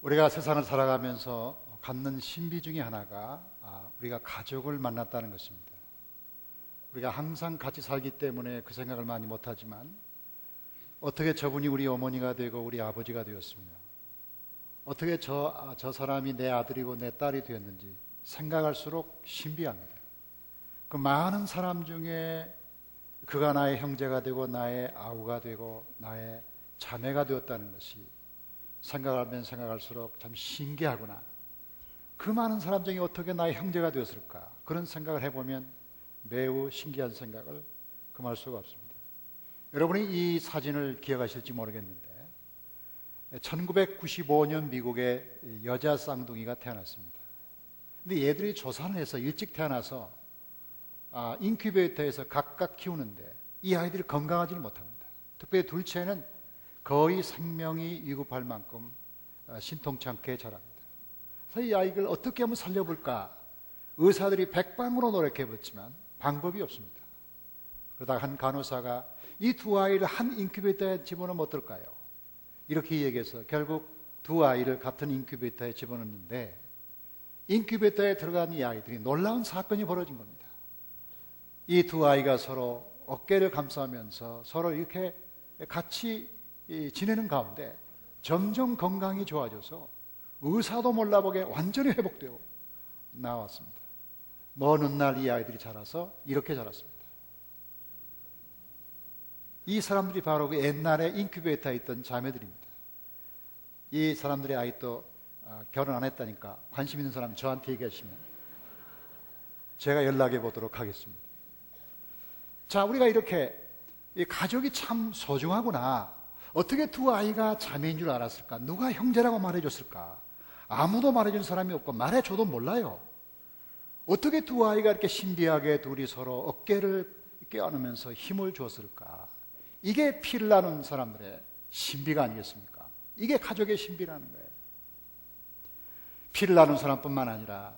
우리가 세상을 살아가면서 갖는 신비 중에 하나가 우리가 가족을 만났다는 것입니다. 우리가 항상 같이 살기 때문에 그 생각을 많이 못하지만 어떻게 저분이 우리 어머니가 되고 우리 아버지가 되었으며 어떻게 저 사람이 내 아들이고 내 딸이 되었는지 생각할수록 신비합니다. 그 많은 사람 중에 그가 나의 형제가 되고 나의 아우가 되고 나의 자매가 되었다는 것이 생각하면 생각할수록 참 신기하구나. 그 많은 사람 중에 어떻게 나의 형제가 되었을까? 그런 생각을 해보면 매우 신기한 생각을 금할 수가 없습니다. 여러분이 이 사진을 기억하실지 모르겠는데 1995년 미국에 여자 쌍둥이가 태어났습니다. 근데 얘들이 조산을 해서 일찍 태어나서 인큐베이터에서 각각 키우는데 이 아이들이 건강하지를 못합니다. 특별히 둘째는 거의 생명이 위급할 만큼 신통치 않게 자랍니다. 그래서 이 아이를 어떻게 하면 살려볼까? 의사들이 백방으로 노력해봤지만 방법이 없습니다. 그러다가 한 간호사가 이 두 아이를 한 인큐베이터에 집어넣으면 어떨까요? 이렇게 얘기해서 결국 두 아이를 같은 인큐베이터에 집어넣는데 인큐베이터에 들어간 이 아이들이 놀라운 사건이 벌어진 겁니다. 이 두 아이가 서로 어깨를 감싸면서 서로 이렇게 같이 지내는 가운데 점점 건강이 좋아져서 의사도 몰라보게 완전히 회복되고 나왔습니다. 먼 훗날 이 아이들이 자라서 이렇게 자랐습니다. 이 사람들이 바로 그 옛날에 인큐베이터에 있던 자매들입니다. 이 사람들의 아이 또 결혼 안 했다니까 관심 있는 사람이 저한테 얘기하시면 제가 연락해 보도록 하겠습니다. 자, 우리가 이렇게 이 가족이 참 소중하구나. 어떻게 두 아이가 자매인 줄 알았을까? 누가 형제라고 말해줬을까? 아무도 말해준 사람이 없고 말해줘도 몰라요. 어떻게 두 아이가 이렇게 신비하게 둘이 서로 어깨를 껴안으면서 힘을 줬을까? 이게 피를 나눈 사람들의 신비가 아니겠습니까? 이게 가족의 신비라는 거예요. 피를 나눈 사람뿐만 아니라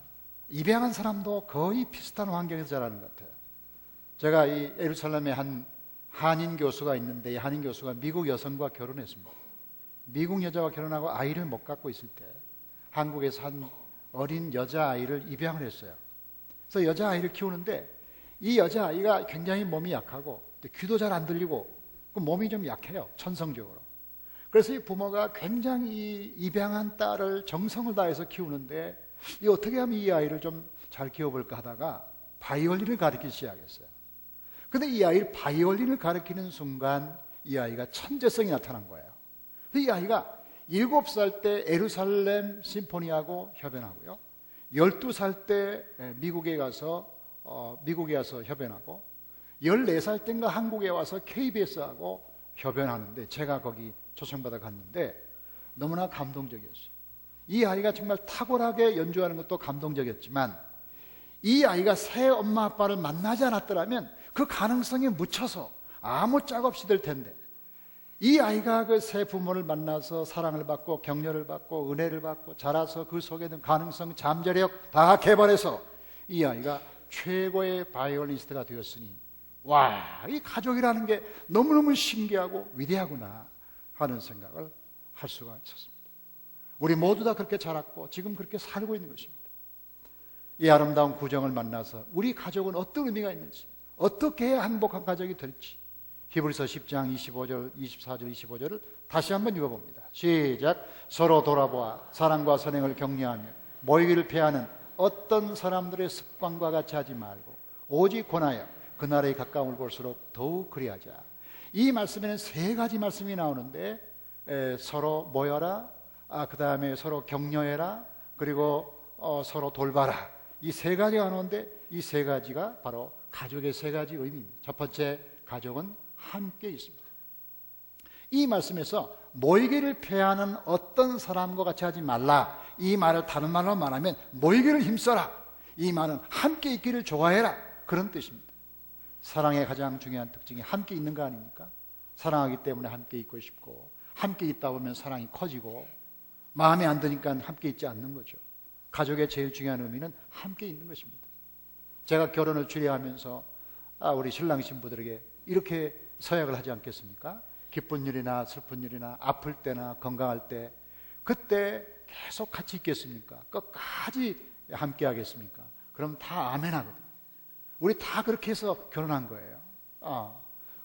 입양한 사람도 거의 비슷한 환경에서 자라는 것 같아요. 제가 이 예루살렘에 한 한인 교수가 있는데 이 한인 교수가 미국 여성과 결혼했습니다. 미국 여자와 결혼하고 아이를 못 갖고 있을 때 한국에서 한 어린 여자아이를 입양을 했어요. 그래서 여자아이를 키우는데 이 여자아이가 굉장히 몸이 약하고 귀도 잘 안 들리고 몸이 좀 약해요. 천성적으로. 그래서 이 부모가 굉장히 입양한 딸을 정성을 다해서 키우는데 어떻게 하면 이 아이를 좀 잘 키워볼까 하다가 바이올린을 가르치기 시작했어요. 근데 이 아이를 바이올린을 가르치는 순간 이 아이가 천재성이 나타난 거예요. 이 아이가 7살 때 예루살렘 심포니하고 협연하고요. 12살 때 미국에 가서 협연하고 14살 때인가 한국에 와서 KBS하고 협연하는데 제가 거기 초청받아 갔는데 너무나 감동적이었어요. 이 아이가 정말 탁월하게 연주하는 것도 감동적이었지만 이 아이가 새 엄마 아빠를 만나지 않았더라면 그 가능성에 묻혀서 아무 짝 없이 될 텐데 이 아이가 그 새 부모를 만나서 사랑을 받고 격려를 받고 은혜를 받고 자라서 그 속에 있는 가능성, 잠재력 다 개발해서 이 아이가 최고의 바이올리니스트가 되었으니 와, 이 가족이라는 게 너무너무 신기하고 위대하구나 하는 생각을 할 수가 있었습니다. 우리 모두 다 그렇게 자랐고 지금 그렇게 살고 있는 것입니다. 이 아름다운 구정을 만나서 우리 가족은 어떤 의미가 있는지 어떻게 해야 행복한 가족이 될지 히브리서 10장 25절, 24절, 25절을 다시 한번 읽어봅니다. 시작. 서로 돌아보아 사랑과 선행을 격려하며 모이기를 피하는 어떤 사람들의 습관과 같이 하지 말고 오직 권하여 그날에 가까움을 볼수록 더욱 그리하자. 이 말씀에는 세 가지 말씀이 나오는데 서로 모여라, 그 다음에 서로 격려해라, 그리고 서로 돌봐라. 이 세 가지가 나오는데 이 세 가지가 바로 가족의 세 가지 의미입니다. 첫 번째, 가족은 함께 있습니다. 이 말씀에서 모이기를 피하는 어떤 사람과 같이 하지 말라. 이 말을 다른 말로 말하면 모이기를 힘써라. 이 말은 함께 있기를 좋아해라. 그런 뜻입니다. 사랑의 가장 중요한 특징이 함께 있는 거 아닙니까? 사랑하기 때문에 함께 있고 싶고 함께 있다 보면 사랑이 커지고 마음에 안 드니까 함께 있지 않는 거죠. 가족의 제일 중요한 의미는 함께 있는 것입니다. 제가 결혼을 주례하면서 우리 신랑 신부들에게 이렇게 서약을 하지 않겠습니까? 기쁜 일이나 슬픈 일이나 아플 때나 건강할 때 그때 계속 같이 있겠습니까? 끝까지 함께 하겠습니까? 그럼 다 아멘 하거든요. 우리 다 그렇게 해서 결혼한 거예요.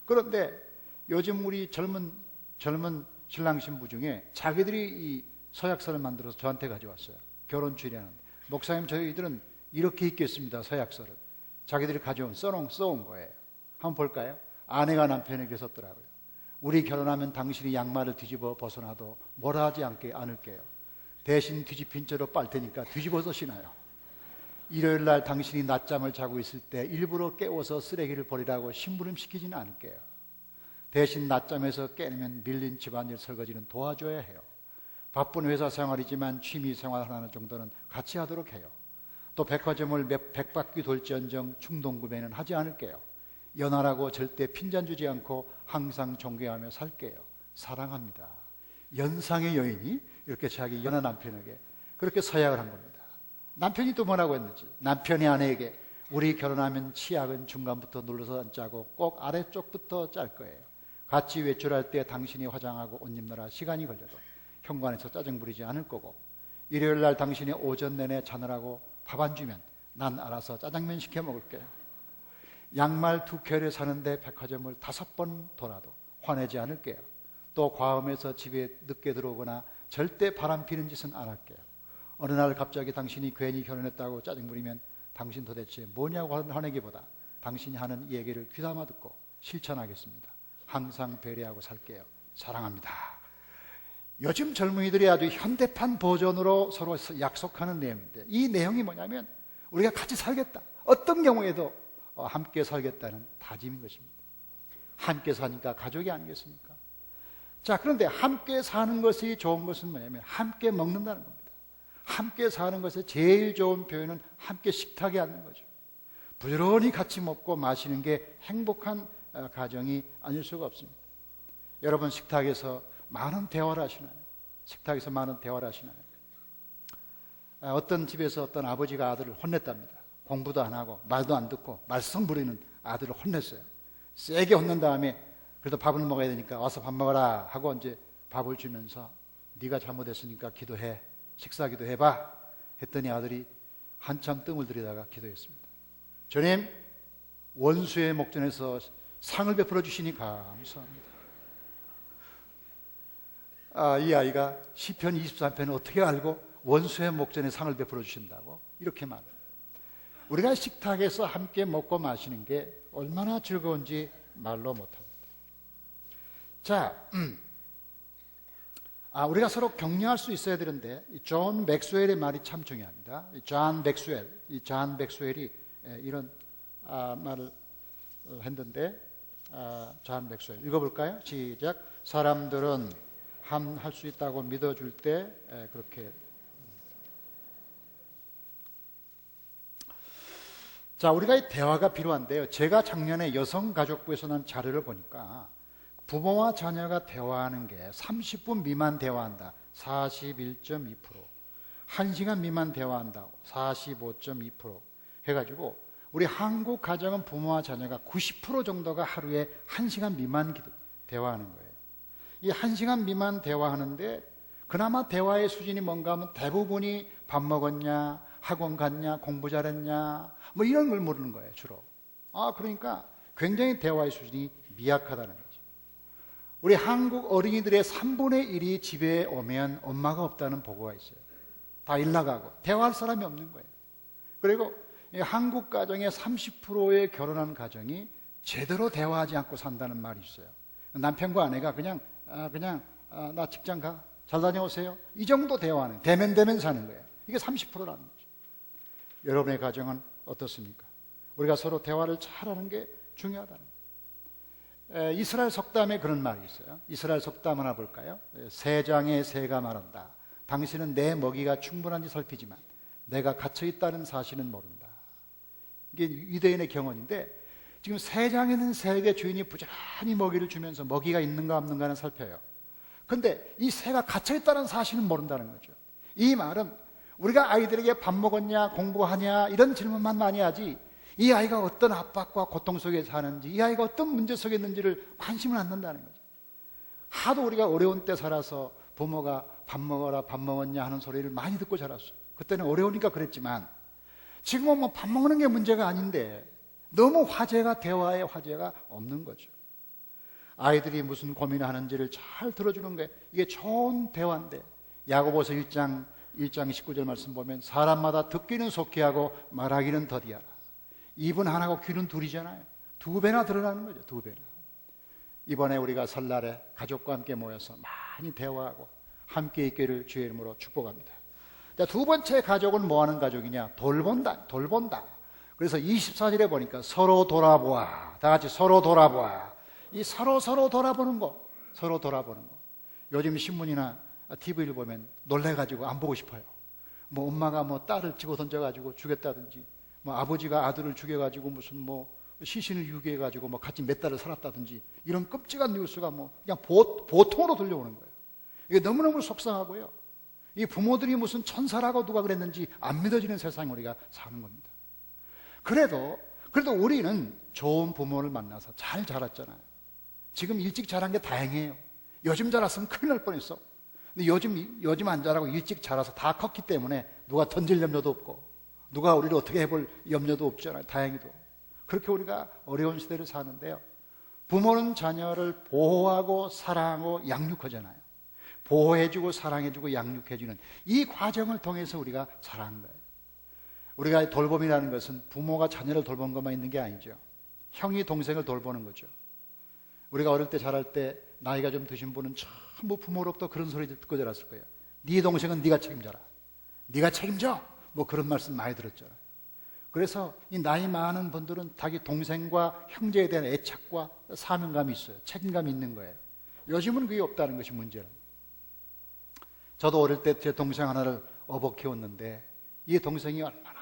그런데 요즘 우리 젊은 신랑 신부 중에 자기들이 이 서약서를 만들어서 저한테 가져왔어요. 결혼 주례하는데, 목사님 저희들은 이렇게 읽겠습니다. 서약서를 자기들이 가져온 써온 거예요. 한번 볼까요? 아내가 남편에게 썼더라고요. 우리 결혼하면 당신이 양말을 뒤집어 벗어나도 뭐라 하지 않을게요. 대신 뒤집힌 채로 빨 테니까 뒤집어서 신어요. 일요일 날 당신이 낮잠을 자고 있을 때 일부러 깨워서 쓰레기를 버리라고 심부름 시키지는 않을게요. 대신 낮잠에서 깨면 밀린 집안일 설거지는 도와줘야 해요. 바쁜 회사 생활이지만 취미 생활 하나 정도는 같이 하도록 해요. 또 백화점을 100바퀴 돌지언정 충동 구매는 하지 않을게요. 연하라고 절대 핀잔 주지 않고 항상 존경하며 살게요. 사랑합니다. 연상의 여인이 이렇게 자기 연하 남편에게 그렇게 서약을 한 겁니다. 남편이 또 뭐라고 했는지, 남편이 아내에게 우리 결혼하면 치약은 중간부터 눌러서 안 짜고 꼭 아래쪽부터 짤 거예요. 같이 외출할 때 당신이 화장하고 옷 입느라 시간이 걸려도 현관에서 짜증 부리지 않을 거고, 일요일 날 당신이 오전 내내 자느라고 밥 안 주면 난 알아서 짜장면 시켜 먹을게요. 양말 2켤레 사는데 백화점을 5번 돌아도 화내지 않을게요. 또 과음해서 집에 늦게 들어오거나 절대 바람 피는 짓은 안 할게요. 어느 날 갑자기 당신이 괜히 결혼했다고 짜증 부리면 당신 도대체 뭐냐고 화내기보다 당신이 하는 이 얘기를 귀담아 듣고 실천하겠습니다. 항상 배려하고 살게요. 사랑합니다. 요즘 젊은이들이 아주 현대판 버전으로 서로 약속하는 내용인데, 이 내용이 뭐냐면 우리가 같이 살겠다, 어떤 경우에도 함께 살겠다는 다짐인 것입니다. 함께 사니까 가족이 아니겠습니까? 자, 그런데 함께 사는 것이 좋은 것은 뭐냐면 함께 먹는다는 겁니다. 함께 사는 것의 제일 좋은 표현은 함께 식탁에 앉는 거죠. 부지런히 같이 먹고 마시는 게 행복한 가정이 아닐 수가 없습니다. 여러분, 식탁에서 많은 대화를 하시나요? 식탁에서 많은 대화를 하시나요? 어떤 집에서 어떤 아버지가 아들을 혼냈답니다. 공부도 안 하고 말도 안 듣고 말썽 부리는 아들을 혼냈어요. 세게 혼낸 다음에 그래도 밥을 먹어야 되니까 와서 밥 먹어라 하고 이제 밥을 주면서 네가 잘못했으니까 기도해, 식사 기도해봐 했더니 아들이 한참 뜸을 들이다가 기도했습니다. 주님, 원수의 목전에서 상을 베풀어 주시니 감사합니다. 이 아이가 시편 23편을 어떻게 알고 원수의 목전에 상을 베풀어 주신다고 이렇게 말해요. 우리가 식탁에서 함께 먹고 마시는 게 얼마나 즐거운지 말로 못합니다. 자, 우리가 서로 격려할 수 있어야 되는데, 존 맥스웰의 말이 참 중요합니다. 존 맥스웰이 이런 말을 했는데, 존 맥스웰 읽어볼까요? 시작. 사람들은 할 수 있다고 믿어줄 때 그렇게. 자, 우리가 대화가 필요한데요. 제가 작년에 여성가족부에서 난 자료를 보니까 부모와 자녀가 대화하는 게 30분 미만 대화한다 41.2%, 1시간 미만 대화한다 45.2% 해가지고 우리 한국 가정은 부모와 자녀가 90% 정도가 하루에 1시간 미만 대화하는 거예요. 이 1시간 미만 대화하는데 그나마 대화의 수준이 뭔가 하면 대부분이 밥 먹었냐, 학원 갔냐, 공부 잘했냐 뭐 이런 걸 물는 거예요, 주로. 그러니까 굉장히 대화의 수준이 미약하다는 거죠. 우리 한국 어린이들의 3분의 1이 집에 오면 엄마가 없다는 보고가 있어요. 다 일 나가고 대화할 사람이 없는 거예요. 그리고 한국 가정의 30%의 결혼한 가정이 제대로 대화하지 않고 산다는 말이 있어요. 남편과 아내가 그냥 나 직장 가, 잘 다녀오세요, 이 정도 대화는 대면 사는 거예요. 이게 30%라는 거죠. 여러분의 가정은 어떻습니까? 우리가 서로 대화를 잘하는 게 중요하다는 거예요. 이스라엘 속담에 그런 말이 있어요. 이스라엘 속담 하나 볼까요? 새장의 새가 말한다. 당신은 내 먹이가 충분한지 살피지만 내가 갇혀있다는 사실은 모른다. 이게 유대인의 경언인데, 지금 새장에는 새에게 주인이 부지런히 먹이를 주면서 먹이가 있는가 없는가는 살펴요. 근데 이 새가 갇혀있다는 사실은 모른다는 거죠. 이 말은 우리가 아이들에게 밥 먹었냐, 공부하냐 이런 질문만 많이 하지, 이 아이가 어떤 압박과 고통 속에 사는지, 이 아이가 어떤 문제 속에 있는지를 관심을 안 갖는다는 거죠. 하도 우리가 어려운 때 살아서 부모가 밥 먹어라, 밥 먹었냐 하는 소리를 많이 듣고 자랐어요. 그때는 어려우니까 그랬지만 지금은 뭐 밥 먹는 게 문제가 아닌데 너무 화제가, 대화의 화제가 없는 거죠. 아이들이 무슨 고민하는지를 잘 들어주는 게 이게 좋은 대화인데, 야고보서 1장 19절 말씀 보면 사람마다 듣기는 속히 하고 말하기는 더디하라. 입은 하나고 귀는 둘이잖아요. 2배나 드러나는 거죠. 2배나. 이번에 우리가 설날에 가족과 함께 모여서 많이 대화하고 함께 있기를 주의 이름으로 축복합니다. 자, 2번째 가족은 뭐 하는 가족이냐? 돌본다. 그래서 24절에 보니까 서로 돌아보아. 다 같이 서로 돌아보아. 이 서로 돌아보는 거. 요즘 신문이나 TV를 보면 놀래가지고 안 보고 싶어요. 뭐 엄마가 뭐 딸을 집어 던져가지고 죽였다든지, 뭐 아버지가 아들을 죽여가지고 무슨 뭐 시신을 유기해가지고 뭐 같이 몇 달을 살았다든지, 이런 끔찍한 뉴스가 뭐 그냥 보통으로 들려오는 거예요. 이게 너무너무 속상하고요. 이 부모들이 무슨 천사라고 누가 그랬는지 안 믿어지는 세상에 우리가 사는 겁니다. 그래도 우리는 좋은 부모를 만나서 잘 자랐잖아요. 지금 일찍 자란 게 다행이에요. 요즘 자랐으면 큰일 날 뻔했어. 근데 요즘 안 자라고 일찍 자라서 다 컸기 때문에 누가 던질 염려도 없고 누가 우리를 어떻게 해볼 염려도 없잖아요. 다행히도. 그렇게 우리가 어려운 시대를 사는데요. 부모는 자녀를 보호하고 사랑하고 양육하잖아요. 보호해주고 사랑해주고 양육해주는 이 과정을 통해서 우리가 자란 거예요. 우리가 돌봄이라는 것은 부모가 자녀를 돌보는 것만 있는 게 아니죠. 형이 동생을 돌보는 거죠. 우리가 어릴 때 자랄 때 나이가 좀 드신 분은 전부 부모로부터 그런 소리 듣고 자랐을 거예요. 네 동생은 네가 책임져라. 네가 책임져. 뭐 그런 말씀 많이 들었잖아요. 그래서 이 나이 많은 분들은 자기 동생과 형제에 대한 애착과 사명감이 있어요. 책임감이 있는 거예요. 요즘은 그게 없다는 것이 문제는. 저도 어릴 때 제 동생 하나를 업어 키웠는데 이 동생이 얼마나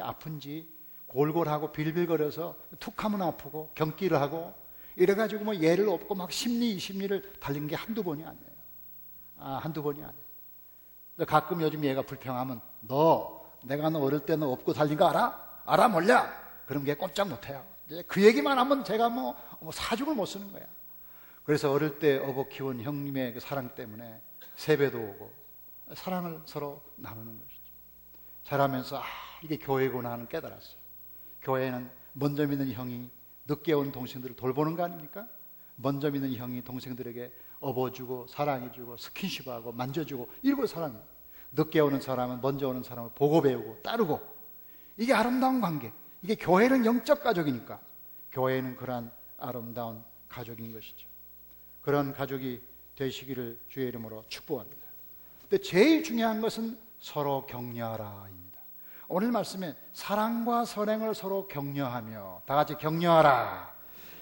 아픈지 골골하고 빌빌거려서 툭하면 아프고 경기를 하고 이래가지고 뭐 예를 없고 막 심리를 달린 게 한두 번이 아니에요. 한두 번이 아니에요. 가끔 요즘 얘가 불평하면 내가 너 어릴 때 너 업고 달린 거 알아? 알아 몰라? 그런 게 꼼짝 못해요. 그 얘기만 하면 제가 뭐 사죽을 못 쓰는 거야. 그래서 어릴 때 업어 키운 형님의 그 사랑 때문에 세배도 오고 사랑을 서로 나누는 것이죠. 자라면서 이게 교회구나 하는 깨달았어요. 교회는 먼저 믿는 형이 늦게 온 동생들을 돌보는 거 아닙니까? 먼저 믿는 형이 동생들에게 업어주고 사랑해주고 스킨십하고 만져주고 이걸 사랑해요. 늦게 오는 사람은 먼저 오는 사람을 보고 배우고 따르고, 이게 아름다운 관계. 이게 교회는 영적 가족이니까 교회는 그러한 아름다운 가족인 것이죠. 그런 가족이 되시기를 주의 이름으로 축복합니다. 근데 제일 중요한 것은 서로 격려하라입니다. 오늘 말씀에 사랑과 선행을 서로 격려하며, 다 같이 격려하라.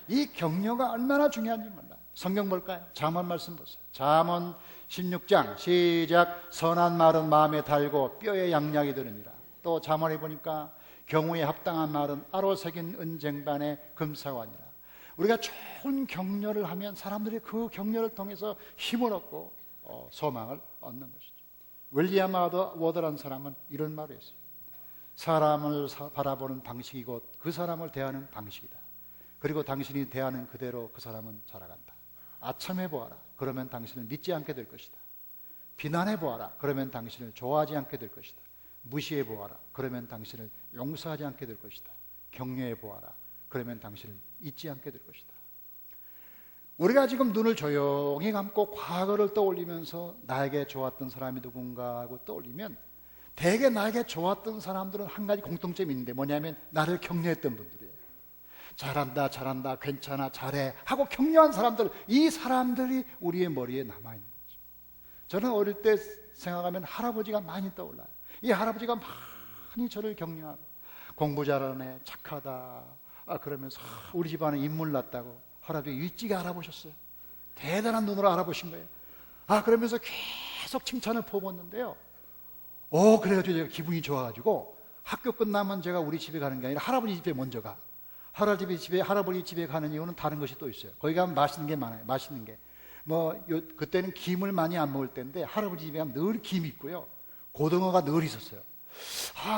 이 격려가 얼마나 중요한지 몰라요. 성경 볼까요? 잠언 말씀 보세요. 잠언 16장 시작. 선한 말은 마음에 달고 뼈에 양약이 되느니라. 또 잠언에 보니까 경우에 합당한 말은 아로 새긴 은쟁반에 금사관이라. 우리가 좋은 격려를 하면 사람들이 그 격려를 통해서 힘을 얻고 소망을 얻는 것이죠. 윌리엄 워더라는 사람은 이런 말을 했어요. 사람을 바라보는 방식이 곧 그 사람을 대하는 방식이다. 그리고 당신이 대하는 그대로 그 사람은 자라간다. 아첨해 보아라. 그러면 당신을 믿지 않게 될 것이다. 비난해 보아라. 그러면 당신을 좋아하지 않게 될 것이다. 무시해 보아라. 그러면 당신을 용서하지 않게 될 것이다. 격려해 보아라. 그러면 당신을 잊지 않게 될 것이다. 우리가 지금 눈을 조용히 감고 과거를 떠올리면서 나에게 좋았던 사람이 누군가 하고 떠올리면 대개 나에게 좋았던 사람들은 한 가지 공통점이 있는데 뭐냐면 나를 격려했던 분들이에요. 잘한다, 괜찮아, 잘해 하고 격려한 사람들, 이 사람들이 우리의 머리에 남아있는 거죠. 저는 어릴 때 생각하면 할아버지가 많이 떠올라요. 이 할아버지가 많이 저를 격려하고 공부 잘하네, 착하다 그러면서 우리 집안에 인물 났다고 할아버지 일찍 알아보셨어요. 대단한 눈으로 알아보신 거예요. 그러면서 계속 칭찬을 퍼붓는데요. 그래가지고 제가 기분이 좋아가지고 학교 끝나면 제가 우리 집에 가는 게 아니라 할아버지 집에 먼저 가. 할아버지 집에 가는 이유는 다른 것이 또 있어요. 거기 가면 맛있는 게 많아요. 맛있는 게. 그때는 김을 많이 안 먹을 때인데 할아버지 집에 가면 늘 김이 있고요. 고등어가 늘 있었어요.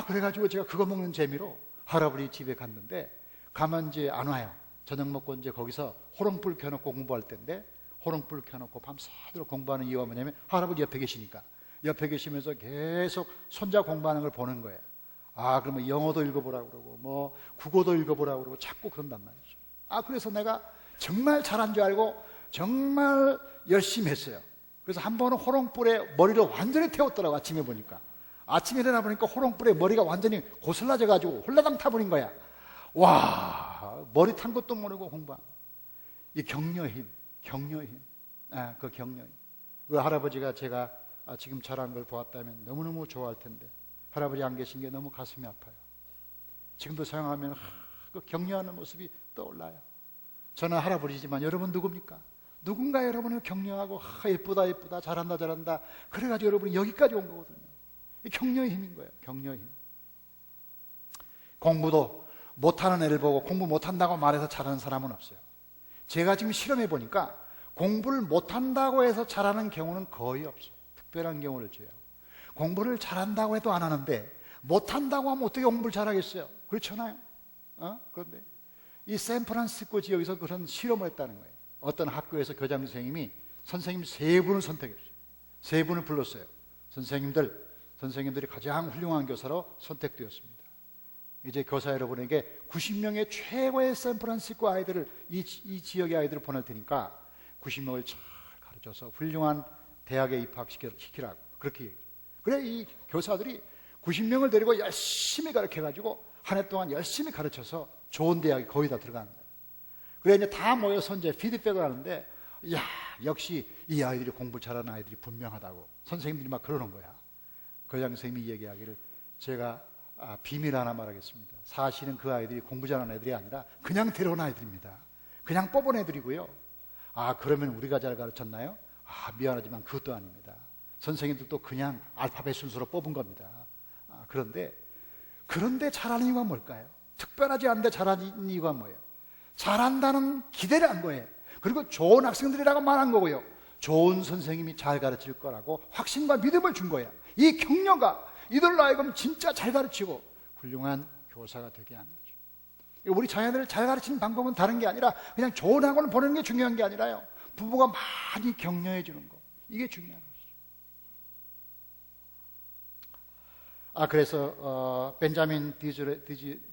그래가지고 제가 그거 먹는 재미로 할아버지 집에 갔는데 가면 이제 안 와요. 저녁 먹고 이제 거기서 호롱불 켜놓고 공부할 때인데 호롱불 켜놓고 밤새도록 공부하는 이유가 뭐냐면 할아버지 옆에 계시니까. 옆에 계시면서 계속 손자 공부하는 걸 보는 거예요. 아, 그러면 영어도 읽어보라고 그러고 뭐 국어도 읽어보라고 그러고 자꾸 그런단 말이죠. 아, 그래서 내가 정말 잘한 줄 알고 정말 열심히 했어요. 그래서 한 번은 호롱불에 머리를 완전히 태웠더라고. 아침에 보니까, 아침에 일어나 보니까 호롱불에 머리가 완전히 고슬라져 가지고 홀라당 타버린 거야. 와, 머리 탄 것도 모르고 공부한 이 격려의 힘, 격려의 힘. 아, 그 격려의 힘. 그 할아버지가 제가 지금 잘한 걸 보았다면 너무너무 좋아할 텐데 할아버지 안 계신 게 너무 가슴이 아파요. 지금도 생각하면 그 격려하는 모습이 떠올라요. 저는 할아버지지만 여러분 누굽니까? 누군가 여러분을 격려하고 예쁘다 예쁘다 잘한다 잘한다 그래가지고 여러분이 여기까지 온 거거든요. 이 격려의 힘인 거예요. 격려의 힘. 공부도 못하는 애를 보고 공부 못한다고 말해서 잘하는 사람은 없어요. 제가 지금 실험해 보니까 공부를 못한다고 해서 잘하는 경우는 거의 없어요. 특별한 경우를 제외하고. 공부를 잘한다고 해도 안 하는데 못한다고 하면 어떻게 공부를 잘하겠어요? 그렇잖아요. 그런데 이 샌프란시스코 지역에서 그런 실험을 했다는 거예요. 어떤 학교에서 교장 선생님이 선생님 3분을 선택했어요. 3분을 불렀어요. 선생님들이 가장 훌륭한 교사로 선택되었습니다. 이제 교사 여러분에게 90명의 최고의 샌프란시스코 아이들을 이 지역의 아이들을 보낼 테니까 90명을 잘 가르쳐서 훌륭한 대학에 입학시키라고 그렇게 얘기해요. 그래 이 교사들이 90명을 데리고 열심히 가르쳐가지고 한 해 동안 열심히 가르쳐서 좋은 대학에 거의 다 들어가는 거예요. 그래 이제 다 모여서 이제 피드백을 하는데, 야 역시 이 아이들이 공부 잘하는 아이들이 분명하다고 선생님들이 막 그러는 거야. 교장 선생님이 얘기하기를 제가 비밀 하나 말하겠습니다. 사실은 그 아이들이 공부 잘하는 애들이 아니라 그냥 데려온 아이들입니다. 그냥 뽑은 애들이고요. 아, 그러면 우리가 잘 가르쳤나요? 아, 미안하지만 그것도 아닙니다. 선생님들도 그냥 알파벳 순서로 뽑은 겁니다. 그런데 잘하는 이유가 뭘까요? 특별하지 않은데 잘하는 이유가 뭐예요? 잘한다는 기대를 한 거예요. 그리고 좋은 학생들이라고 말한 거고요. 좋은 선생님이 잘 가르칠 거라고 확신과 믿음을 준 거야. 이 격려가 이들로 하여금 진짜 잘 가르치고 훌륭한 교사가 되게 하는 거죠. 우리 자녀들을 잘 가르치는 방법은 다른 게 아니라 그냥 좋은 학원을 보내는 게 중요한 게 아니라요. 부모가 많이 격려해 주는 거. 이게 중요한 거죠. 그래서 벤자민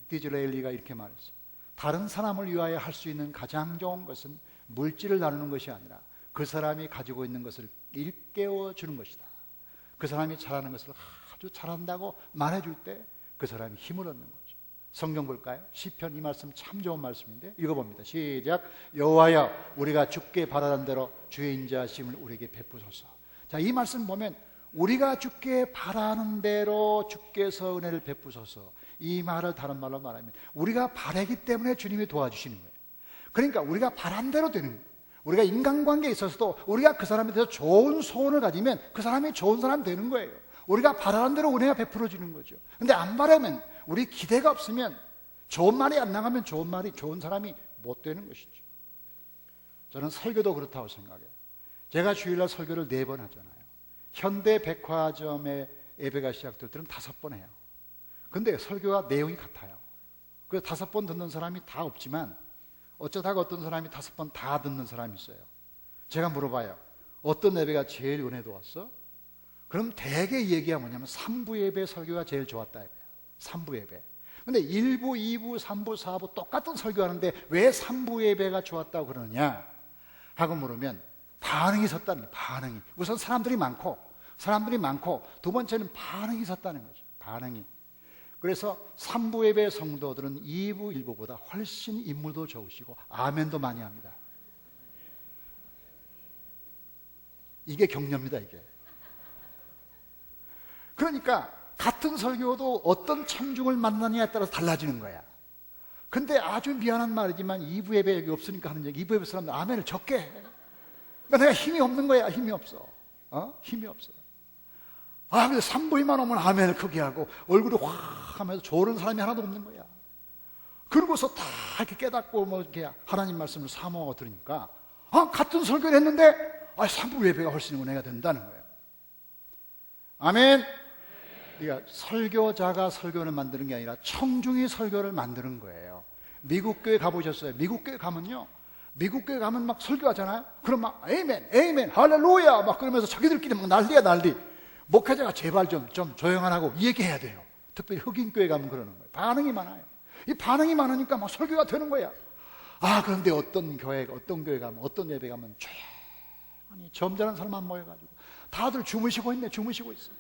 디즈레일리가 이렇게 말했어요. 다른 사람을 위하여 할 수 있는 가장 좋은 것은 물질을 나누는 것이 아니라 그 사람이 가지고 있는 것을 일깨워 주는 것이다. 그 사람이 잘하는 것을 아주 잘한다고 말해줄 때 그 사람이 힘을 얻는 거죠. 성경 볼까요? 시편 이 말씀 참 좋은 말씀인데 읽어봅니다. 시작. 여호와여 우리가 주께 바라는 대로 주의 인자하심을 우리에게 베푸소서. 자, 이 말씀 보면 우리가 주께 바라는 대로 주께서 은혜를 베푸소서, 이 말을 다른 말로 말하면 우리가 바라기 때문에 주님이 도와주시는 거예요. 그러니까 우리가 바란 대로 되는 거예요. 우리가 인간관계에 있어서도 우리가 그 사람에 대해서 좋은 소원을 가지면 그 사람이 좋은 사람이 되는 거예요. 우리가 바라는 대로 은혜가 베풀어지는 거죠. 근데 안 바라면, 우리 기대가 없으면, 좋은 말이 안 나가면 좋은 사람이 못 되는 것이죠. 저는 설교도 그렇다고 생각해요. 제가 주일날 설교를 4번 하잖아요. 현대 백화점의 예배가 시작될 때는 5번 해요. 근데 설교가 내용이 같아요. 그 5번 듣는 사람이 다 없지만 어쩌다가 어떤 사람이 5번 다 듣는 사람이 있어요. 제가 물어봐요. 어떤 예배가 제일 은혜도 왔어? 그럼 대개 얘기가 뭐냐면 3부 예배 설교가 제일 좋았다 이거야. 3부 예배. 근데 1부, 2부, 3부, 4부 똑같은 설교하는데 왜 3부 예배가 좋았다고 그러느냐 하고 물으면 반응이 있었다는 거예요. 반응이. 우선 사람들이 많고 두 번째는 반응이 있었다는 거죠. 반응이. 그래서 3부 예배 성도들은 2부, 1부보다 훨씬 인물도 좋으시고 아멘도 많이 합니다. 이게 격려입니다. 이게. 그러니까 같은 설교도 어떤 청중을 만나느냐에 따라서 달라지는 거야. 근데 아주 미안한 말이지만 2부 예배 여기 없으니까 하는 얘기, 2부 예배 사람들 아멘을 적게 해. 그러니까 내가 힘이 없는 거야. 힘이 없어. 힘이 없어. 근데 3부에만 오면 아멘을 크게 하고 얼굴이 확 하면서 좋은 사람이 하나도 없는 거야. 그러고서 다 이렇게 깨닫고 뭐 이렇게 하나님 말씀을 사모하고 들으니까 같은 설교를 했는데 3부 예배가 훨씬 은혜가 된다는 거예요. 아멘. 그러니까 설교자가 설교를 만드는 게 아니라 청중이 설교를 만드는 거예요. 미국 교회 가보셨어요? 미국 교회 가면요, 미국 교회 가면 막 설교하잖아요. 그럼 막 에이멘, 에이멘, 할렐루야 막 그러면서 자기들끼리 막 난리야 난리. 목회자가 제발 좀 조용하라고 얘기해야 돼요. 특별히 흑인 교회 가면 그러는 거예요. 반응이 많아요. 이 반응이 많으니까 막 설교가 되는 거야. 그런데 어떤 교회 가면 어떤 예배 가면 조용히 점잖은 사람만 모여가지고 다들 주무시고 있네. 주무시고 있어.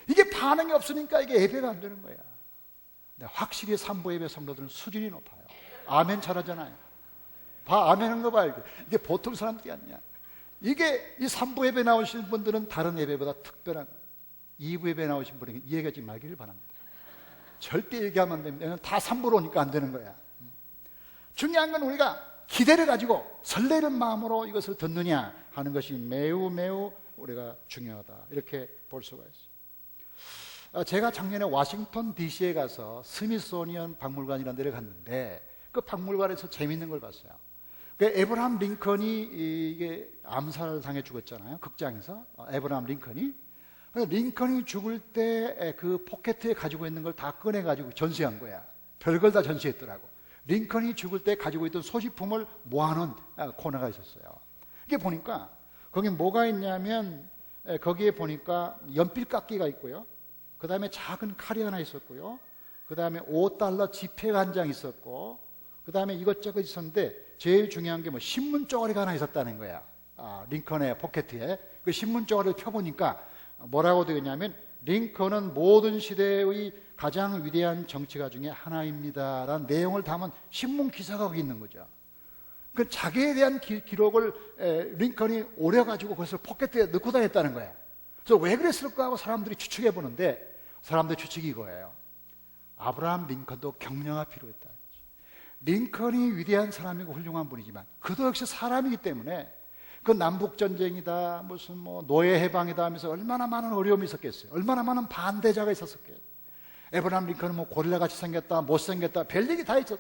이게 반응이 없으니까 이게 예배가 안 되는 거야. 근데 확실히 삼부 예배 성도들은 수준이 높아요. 아멘 잘하잖아요. 아멘한 거 봐. 이게 보통 사람들이 아니야. 이게 이 삼부 예배 나오신 분들은 다른 예배보다 특별한 거예요. 2부 예배 나오신 분에게 얘기하지 말기를 바랍니다. 절대 얘기하면 안 됩니다. 다 3부로 오니까 안 되는 거야. 중요한 건 우리가 기대를 가지고 설레는 마음으로 이것을 듣느냐 하는 것이 매우 우리가 중요하다. 이렇게 볼 수가 있어요. 제가 작년에 워싱턴 DC에 가서 스미소니언 박물관이라는 데를 갔는데 그 박물관에서 재밌는 걸 봤어요. 그 에브라함 링컨이 이게 암살당해 죽었잖아요. 극장에서 에브라함 링컨이 죽을 때 그 포켓에 가지고 있는 걸 다 꺼내가지고 전시한 거야. 별걸 다 전시했더라고. 링컨이 죽을 때 가지고 있던 소지품을 모아놓은 코너가 있었어요. 이게 보니까 거기 뭐가 있냐면 거기에 보니까 연필깎이가 있고요. 그 다음에 작은 칼이 하나 있었고요. 그 다음에 $5 지폐가 한 장 있었고, 그 다음에 이것저것 있었는데 제일 중요한 게 뭐 신문 쪼가리가 하나 있었다는 거야. 링컨의 포켓에. 그 신문 쪼가리를 펴보니까 뭐라고 되어 있냐면 링컨은 모든 시대의 가장 위대한 정치가 중에 하나입니다 라는 내용을 담은 신문 기사가 거기 있는 거죠. 그 자기에 대한 기록을 링컨이 오려가지고 그것을 포켓에 넣고 다녔다는 거예요. 그래서 왜 그랬을까 하고 사람들이 추측해 보는데, 사람들의 추측이 이거예요. 아브라함 링컨도 격려가 필요했다. 링컨이 위대한 사람이고 훌륭한 분이지만 그도 역시 사람이기 때문에 그 남북전쟁이다 무슨 뭐 노예해방이다 하면서 얼마나 많은 어려움이 있었겠어요. 얼마나 많은 반대자가 있었겠어요. 에브라함 링컨은 뭐 고릴라같이 생겼다 못생겼다 별얘기 다 있었어요.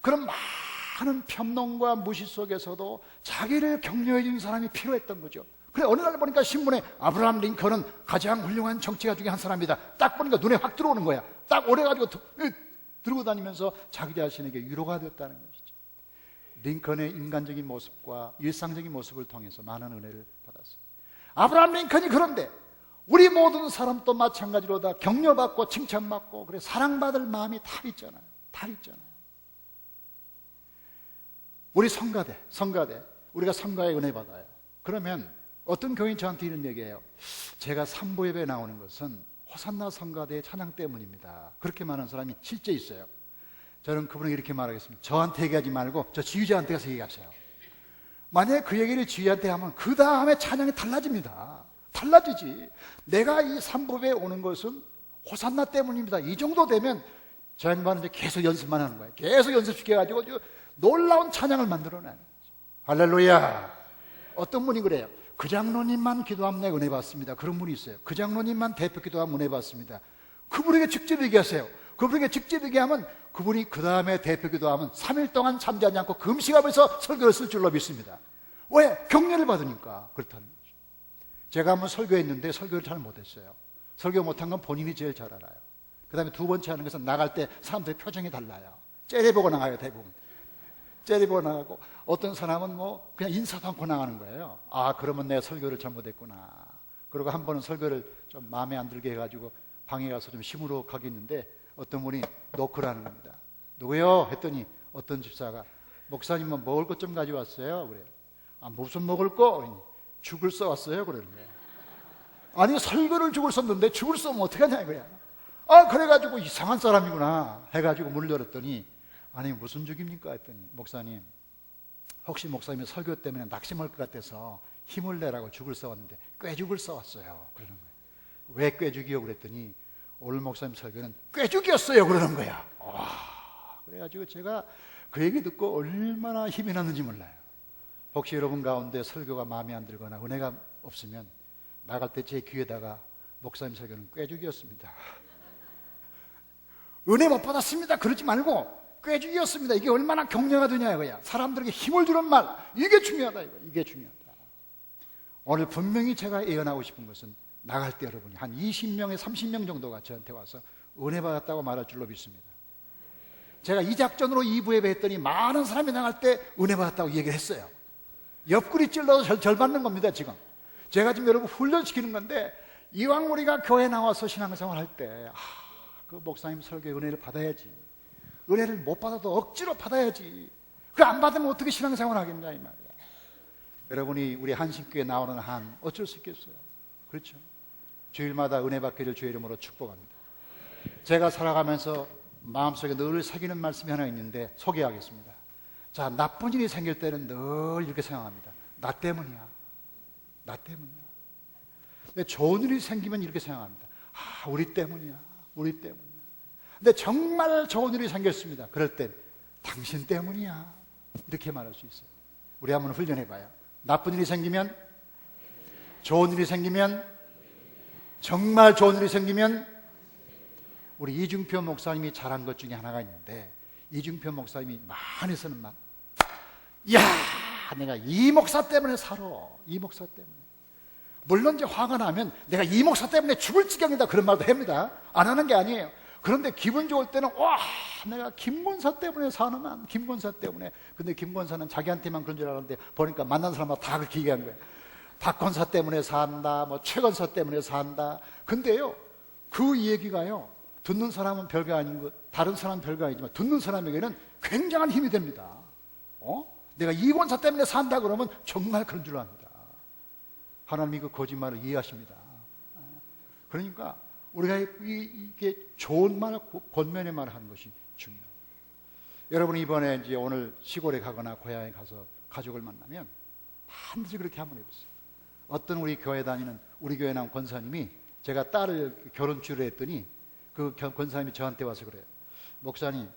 그런 많은 평론과 무시 속에서도 자기를 격려해 주는 사람이 필요했던 거죠. 그래 어느 날 보니까 신문에 아브라함 링컨은 가장 훌륭한 정치가 중에 한 사람이다. 딱 보니까 눈에 확 들어오는 거야. 딱 오래가지고 들고 다니면서 자기 자신에게 위로가 됐다는 것이죠. 링컨의 인간적인 모습과 일상적인 모습을 통해서 많은 은혜를 받았어요. 아브라함 링컨이 그런데 우리 모든 사람도 마찬가지로 다 격려받고 칭찬받고 그래 사랑받을 마음이 다 있잖아요. 다 있잖아요. 우리 성가대 우리가 성가의 은혜 받아요. 그러면 어떤 교인이 저한테 이런 얘기해요. 제가 삼부 예배에 나오는 것은 호산나 성가대의 찬양 때문입니다. 그렇게 말하는 사람이 실제 있어요. 저는 그분에게 이렇게 말하겠습니다. 저한테 얘기하지 말고 저 지휘자한테 가서 얘기하세요. 만약에 그 얘기를 지휘한테 하면 그 다음에 찬양이 달라집니다. 달라지지. 내가 이 삼부에 오는 것은 호산나 때문입니다. 이 정도 되면 저 양반은 이제 계속 연습만 하는 거예요. 계속 연습시켜가지고 놀라운 찬양을 만들어내는 거죠. 할렐루야. 어떤 분이 그래요. 그 장로님만 기도하면 내가 은혜 받습니다. 그런 분이 있어요. 그 장로님만 대표 기도하면 은혜 받습니다. 그분에게 직접 얘기하세요. 그분에게 직접 얘기하면 그분이 그 다음에 대표 기도하면 3일 동안 잠자지 않고 금식하면서 설교를 쓸 줄로 믿습니다. 왜? 격려를 받으니까 그렇다는 거죠. 제가 한번 설교했는데 설교를 잘 못했어요. 설교 못한 건 본인이 제일 잘 알아요. 그 다음에 두 번째 하는 것은 나갈 때 사람들의 표정이 달라요. 째려보고 나가요. 대부분 째려보고 나가고, 어떤 사람은 뭐 그냥 인사도 않고 나가는 거예요. 그러면 내가 설교를 잘못했구나. 그리고 한 번은 설교를 좀 마음에 안 들게 해가지고 방에 가서 좀 힘으로 가겠는데 어떤 분이 노크를 하는 겁니다. 누구요? 했더니 어떤 집사가 목사님은 먹을 것 좀 가져왔어요. 그래요. 무슨 먹을 거? 죽을 써왔어요. 그러는 거예요. 아니 설교를 죽을 썼는데 죽을 써면 어떡하냐 이거야. 그래가지고 이상한 사람이구나 해가지고 문을 열었더니 아니 무슨 죽입니까? 했더니 목사님 혹시 목사님이 설교 때문에 낙심할 것 같아서 힘을 내라고 죽을 써왔는데 꾀죽을 써왔어요. 그러는 거예요. 왜 꾀죽이요? 그랬더니 오늘 목사님 설교는 꾀죽이었어요. 그러는 거야. 그래가지고 제가 그 얘기 듣고 얼마나 힘이 났는지 몰라요. 혹시 여러분 가운데 설교가 마음에 안 들거나 은혜가 없으면 나갈 때 제 귀에다가 목사님 설교는 꾀죽이었습니다. 은혜 못 받았습니다. 그러지 말고 꾀죽이었습니다. 이게 얼마나 격려가 되냐 이거야. 사람들에게 힘을 주는 말, 이게 중요하다 이거. 이게 중요하다. 오늘 분명히 제가 예언하고 싶은 것은 나갈 때 여러분이 한 20명에 30명 정도가 저한테 와서 은혜 받았다고 말할 줄로 믿습니다. 제가 이 작전으로 2부 예배했더니 많은 사람이 나갈 때 은혜 받았다고 얘기를 했어요. 옆구리 찔러서 절 받는 겁니다. 지금 제가 지금 여러분 훈련시키는 건데, 이왕 우리가 교회 나와서 신앙생활 할 때 그 목사님 설교에 은혜를 받아야지. 은혜를 못 받아도 억지로 받아야지. 그 안 받으면 어떻게 신앙생활 하겠냐 이 말이야. 여러분이 우리 한신교회 나오는 한 어쩔 수 있겠어요. 그렇죠? 주일마다 은혜 받기를 주의 이름으로 축복합니다. 제가 살아가면서 마음속에 늘 새기는 말씀이 하나 있는데 소개하겠습니다. 자, 나쁜 일이 생길 때는 늘 이렇게 생각합니다. 나 때문이야. 나 때문이야. 근데 좋은 일이 생기면 이렇게 생각합니다. 우리 때문이야. 우리 때문이야. 근데 정말 좋은 일이 생겼습니다. 그럴 땐 당신 때문이야. 이렇게 말할 수 있어요. 우리 한번 훈련해봐요. 나쁜 일이 생기면, 좋은 일이 생기면, 정말 좋은 일이 생기면, 우리 이중표 목사님이 잘한 것 중에 하나가 있는데, 이중표 목사님이 많이 쓰는 말, 야, 내가 이 목사 때문에 살아. 이 목사 때문에. 물론 이제 화가 나면 내가 이 목사 때문에 죽을 지경이다, 그런 말도 합니다. 안 하는 게 아니에요. 그런데 기분 좋을 때는 와, 내가 김권사 때문에 사는만, 김권사 때문에. 근데 김권사는 자기한테만 그런 줄 알았는데 보니까 만난 사람마다 다 그렇게 얘기한 거예요. 박권사 때문에 산다, 뭐 최권사 때문에 산다. 근데요, 그 얘기가요, 듣는 사람은 별거 아닌 것, 다른 사람은 별거 아니지만 듣는 사람에게는 굉장한 힘이 됩니다. 내가 이 권사 때문에 산다 그러면 정말 그런 줄 압니다. 하나님이 그 거짓말을 이해하십니다. 그러니까 우리가 이게 좋은 말, 권면의 말을 하는 것이 중요합니다. 여러분이 이번에 이제 오늘 시골에 가거나 고향에 가서 가족을 만나면 반드시 그렇게 한번 해보세요. 어떤 우리 교회 다니는, 우리 교회 나온 권사님이, 제가 딸을 결혼주를 했더니 그 권사님이 저한테 와서 그래요. 목사님,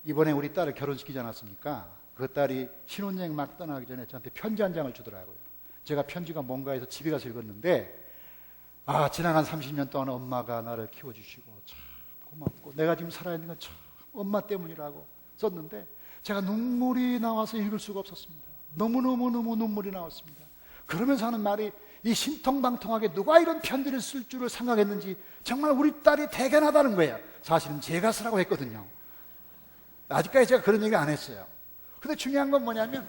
이번에 우리 딸을 결혼시키지 않았습니까? 그 딸이 신혼여행 막 떠나기 전에 저한테 편지 한 장을 주더라고요. 제가 편지가 뭔가 해서 집에 가서 읽었는데, 지나간 30년 동안 엄마가 나를 키워주시고 참 고맙고 내가 지금 살아있는 건 참 엄마 때문이라고 썼는데, 제가 눈물이 나와서 읽을 수가 없었습니다. 너무너무 눈물이 나왔습니다. 그러면서 하는 말이, 이 신통방통하게 누가 이런 편지를 쓸 줄을 생각했는지 정말 우리 딸이 대견하다는 거예요. 사실은 제가 쓰라고 했거든요. 아직까지 제가 그런 얘기 안 했어요. 근데 중요한 건 뭐냐면,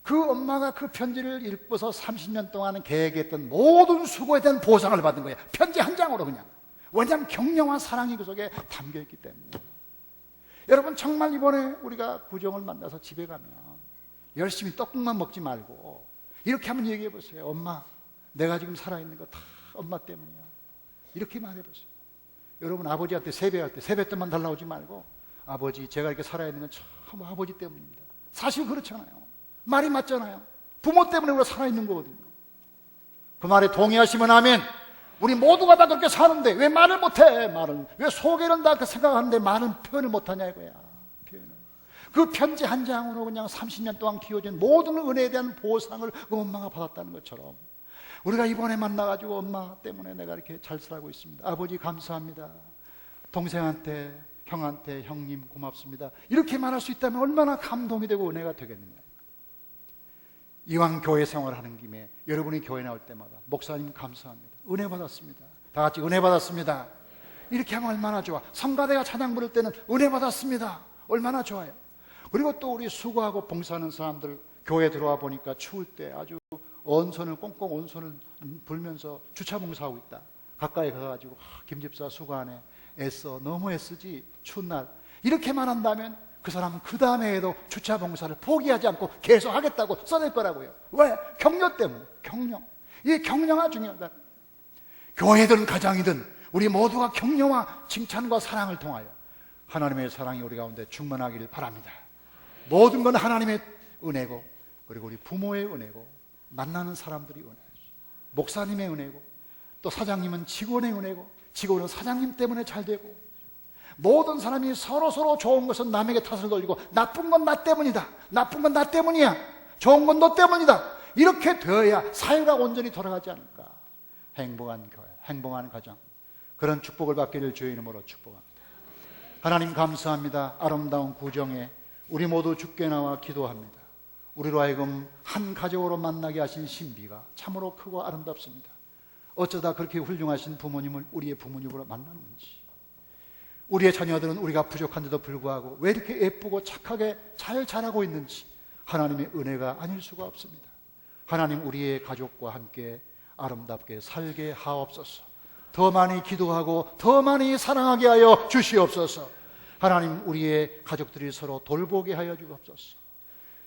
그 엄마가 그 편지를 읽고서 30년 동안 계획했던 모든 수고에 대한 보상을 받은 거예요. 편지 한 장으로 그냥. 왜냐하면 격려와 사랑이 그 속에 담겨있기 때문에. 여러분, 정말 이번에 우리가 구정을 만나서 집에 가면 열심히 떡국만 먹지 말고 이렇게 한번 얘기해 보세요. 엄마, 내가 지금 살아있는 거 다 엄마 때문이야. 이렇게 말해 보세요. 여러분, 아버지한테 세배할 때 세뱃돈만 달라고 하지 말고, 아버지, 제가 이렇게 살아있는 건 참 아버지 때문입니다. 사실 그렇잖아요. 말이 맞잖아요. 부모 때문에 우리가 살아있는 거거든요. 그 말에 동의하시면 아멘. 우리 모두가 다 그렇게 사는데 왜 말을 못해? 말은 왜 속에는 다 그 생각하는데 말은 표현을 못하냐 이거야. 표현을. 그 편지 한 장으로 그냥 30년 동안 키워진 모든 은혜에 대한 보상을 그 엄마가 받았다는 것처럼, 우리가 이번에 만나가지고 엄마 때문에 내가 이렇게 잘 살고 있습니다. 아버지 감사합니다. 동생한테, 형한테, 형님 고맙습니다. 이렇게 말할 수 있다면 얼마나 감동이 되고 은혜가 되겠느냐. 이왕 교회 생활을 하는 김에 여러분이 교회 나올 때마다, 목사님 감사합니다. 은혜 받았습니다. 다 같이 은혜 받았습니다. 이렇게 하면 얼마나 좋아. 성가대가 찬양 부를 때는 은혜 받았습니다. 얼마나 좋아요. 그리고 또 우리 수고하고 봉사하는 사람들, 교회 들어와 보니까 추울 때 아주 온손을 꽁꽁 온손을 불면서 주차 봉사하고 있다. 가까이 가가지고 김 집사 수고하네, 애써, 너무 애쓰지, 추운 날, 이렇게 말한다면 그 사람은 그 다음에 해도 주차 봉사를 포기하지 않고 계속 하겠다고 써낼 거라고요. 왜? 격려 때문에. 격려. 이 격려가 중요하다. 교회든 가정이든 우리 모두가 격려와 칭찬과 사랑을 통하여 하나님의 사랑이 우리 가운데 충만하기를 바랍니다. 모든 건 하나님의 은혜고, 그리고 우리 부모의 은혜고, 만나는 사람들이 은혜고, 목사님의 은혜고, 또 사장님은 직원의 은혜고, 직원은 사장님 때문에 잘 되고, 모든 사람이 서로 좋은 것은 남에게 탓을 돌리고, 나쁜 건 나 때문이다, 나쁜 건 나 때문이야, 좋은 건 너 때문이다, 이렇게 되어야 사회가 온전히 돌아가지 않을까. 행복한 교회, 행복한 가정, 그런 축복을 받기를 주의 이름으로 축복합니다. 하나님 감사합니다. 아름다운 구정에 우리 모두 주께 나와 기도합니다. 우리로 하여금 한 가족으로 만나게 하신 신비가 참으로 크고 아름답습니다. 어쩌다 그렇게 훌륭하신 부모님을 우리의 부모님으로 만나는지, 우리의 자녀들은 우리가 부족한데도 불구하고 왜 이렇게 예쁘고 착하게 잘 자라고 있는지 하나님의 은혜가 아닐 수가 없습니다. 하나님, 우리의 가족과 함께 아름답게 살게 하옵소서. 더 많이 기도하고 더 많이 사랑하게 하여 주시옵소서. 하나님, 우리의 가족들이 서로 돌보게 하여 주옵소서.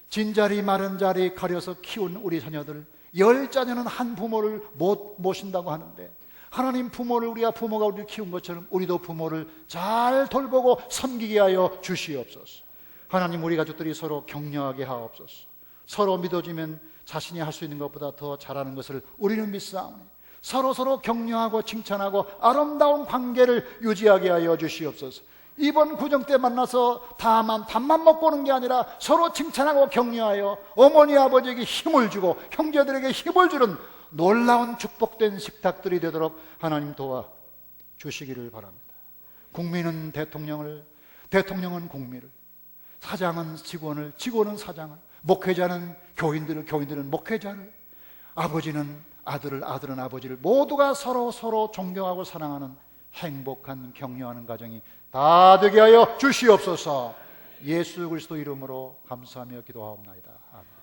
진자리 마른 자리 가려서 키운 우리 자녀들, 10자녀는 한 부모를 못 모신다고 하는데, 하나님, 우리가 부모가 우리를 키운 것처럼 우리도 부모를 잘 돌보고 섬기게 하여 주시옵소서. 하나님, 우리 가족들이 서로 격려하게 하옵소서. 서로 믿어주면 자신이 할 수 있는 것보다 더 잘하는 것을 우리는 믿사오니 서로 격려하고 칭찬하고 아름다운 관계를 유지하게 하여 주시옵소서. 이번 구정 때 만나서 밥만 먹고 오는 게 아니라 서로 칭찬하고 격려하여 어머니 아버지에게 힘을 주고 형제들에게 힘을 주는 놀라운 축복된 식탁들이 되도록 하나님 도와 주시기를 바랍니다. 국민은 대통령을, 대통령은 국민을, 사장은 직원을, 직원은 사장을, 목회자는 교인들을, 교인들은 목회자를, 아버지는 아들을, 아들은 아버지를, 모두가 서로 존경하고 사랑하는 행복한 격려하는 가정이 다 되게 하여 주시옵소서. 예수 그리스도 이름으로 감사하며 기도하옵나이다. 아멘.